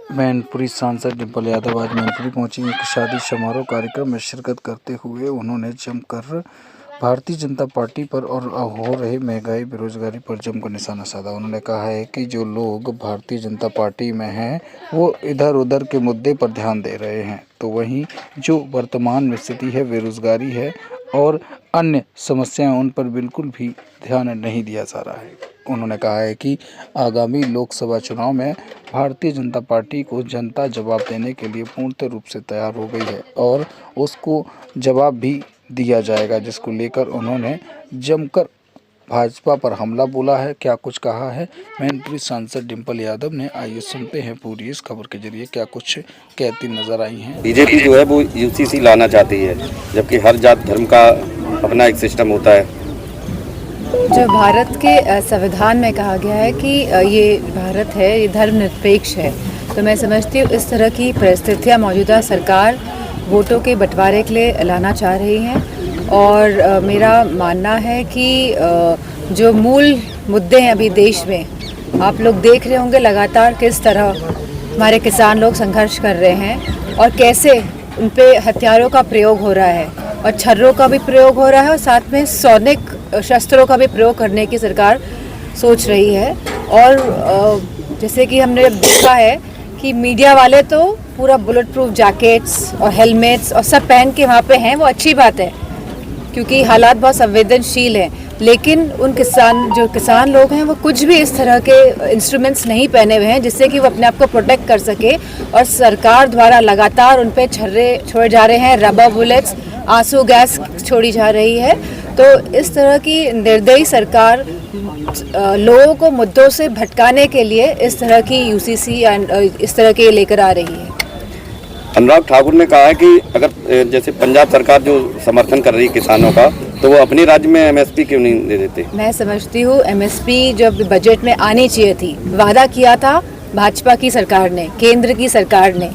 मैनपुरी सांसद डिंपल यादव आज मैनपुरी पहुंची। एक शादी समारोह कार्यक्रम में शिरकत करते हुए उन्होंने जमकर भारतीय जनता पार्टी पर और हो रहे महंगाई बेरोजगारी पर जमकर निशाना साधा। उन्होंने कहा है कि जो लोग भारतीय जनता पार्टी में हैं वो इधर उधर के मुद्दे पर ध्यान दे रहे हैं, तो वहीं जो वर्तमान में स्थिति है, बेरोजगारी है और अन्य समस्याएं, उन पर बिल्कुल भी ध्यान नहीं दिया जा रहा है। उन्होंने कहा है कि आगामी लोकसभा चुनाव में भारतीय जनता पार्टी को जनता जवाब देने के लिए पूर्णतः रूप से तैयार हो गई है और उसको जवाब भी दिया जाएगा, जिसको लेकर उन्होंने जमकर भाजपा पर हमला बोला है। क्या कुछ कहा है मैनपुरी सांसद डिंपल यादव ने, आइए सुनते हैं पूरी इस खबर के जरिए क्या कुछ कहती नजर आई हैं। बीजेपी जो है वो यूसीसी लाना चाहती है, जबकि हर जात धर्म का अपना एक सिस्टम होता है। जो भारत के संविधान में कहा गया है कि ये भारत है, ये धर्मनिरपेक्ष है, तो मैं समझती हूँ इस तरह की परिस्थितियाँ मौजूदा सरकार वोटों के बंटवारे के लिए लाना चाह रही हैं। और मेरा मानना है कि जो मूल मुद्दे हैं अभी देश में, आप लोग देख रहे होंगे लगातार किस तरह हमारे किसान लोग संघर्ष कर रहे हैं और कैसे उन पे हथियारों का प्रयोग हो रहा है और छर्रों का भी प्रयोग हो रहा है और साथ में सैनिक शस्त्रों का भी प्रयोग करने की सरकार सोच रही है। और जैसे कि हमने देखा है कि मीडिया वाले तो पूरा बुलेट प्रूफ जैकेट्स और हेलमेट्स और सब पहन के वहाँ पे हैं, वो अच्छी बात है क्योंकि हालात बहुत संवेदनशील हैं, लेकिन उन किसान लोग हैं वो कुछ भी इस तरह के इंस्ट्रूमेंट्स नहीं पहने हुए हैं जिससे कि वो अपने आप को प्रोटेक्ट कर सके। और सरकार द्वारा लगातार उन पे छर्रे छोड़े जा रहे हैं, रबर बुलेट्स, आंसू गैस छोड़ी जा रही है। तो इस तरह की निर्दयी सरकार लोगों को मुद्दों से भटकाने के लिए इस तरह की यूसीसी इस तरह के लेकर आ रही है। अनुराग ठाकुर ने कहा है कि अगर जैसे पंजाब सरकार जो समर्थन कर रही है किसानों का, तो वो अपने राज्य में एमएसपी क्यों नहीं दे देते? मैं समझती हूँ एमएसपी जब बजट में आनी चाहिए थी, वादा किया था भाजपा की सरकार ने, केंद्र की सरकार ने।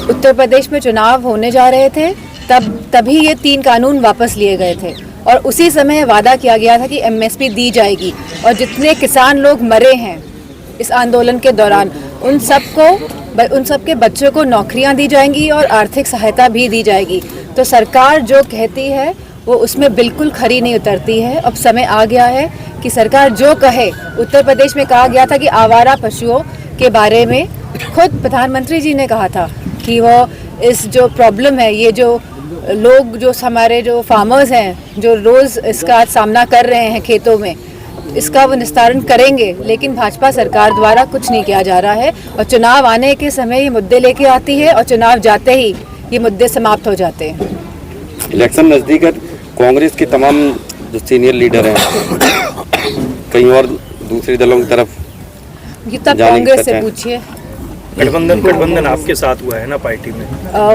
उत्तर प्रदेश में चुनाव होने जा रहे थे, तभी ये 3 कानून वापस लिए गए थे और उसी समय वादा किया गया था कि एमएसपी दी जाएगी और जितने किसान लोग मरे हैं इस आंदोलन के दौरान उन सब के बच्चों को नौकरियां दी जाएंगी और आर्थिक सहायता भी दी जाएगी। तो सरकार जो कहती है वो उसमें बिल्कुल खरी नहीं उतरती है। अब समय आ गया है कि सरकार जो कहे। उत्तर प्रदेश में कहा गया था कि आवारा पशुओं के बारे में खुद प्रधानमंत्री जी ने कहा था कि वो इस जो प्रॉब्लम है, ये जो लोग जो हमारे जो फार्मर्स हैं जो रोज़ इसका सामना कर रहे हैं खेतों में, इसका वो निस्तारण करेंगे, लेकिन भाजपा सरकार द्वारा कुछ नहीं किया जा रहा है। और चुनाव आने के समय ये मुद्दे लेके आती है और चुनाव जाते ही ये मुद्दे समाप्त हो जाते हैं। इलेक्शन नज़दीक है, कांग्रेस के तमाम जो सीनियर लीडर हैं कहीं और दूसरे दलों की तरफ ये तब कांग्रेस से पूछिए। गठबंधन आपके साथ हुआ है ना पार्टी में?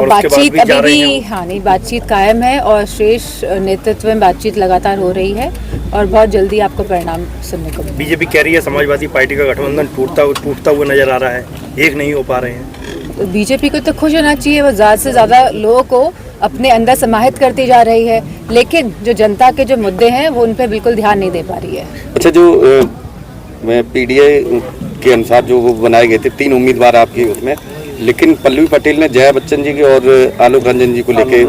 बातचीत अभी भी नहीं, बातचीट कायम है और शेष नेतृत्व में बातचीत लगातार हो रही है और बहुत जल्दी आपको परिणाम सुनने को मिलेगा। बीजेपी कह रही है समाजवादी पार्टी का गठबंधन टूटता हुआ नजर आ रहा है, एक नहीं हो पा रहे हैं। तो बीजेपी को तो खुश होना चाहिए, वो ज़्यादा से ज़्यादा लोगों को अपने अंदर समाहित करती जा रही है, लेकिन जो जनता के जो मुद्दे हैं वो उन पर बिल्कुल ध्यान नहीं दे पा रही है। अच्छा, जो पीडीए के अनुसार जो वो बनाए गए थे 3 उम्मीदवार आपके उसमें, लेकिन पल्लवी पटेल ने जया बच्चन जी की और आलोक रंजन जी को लेके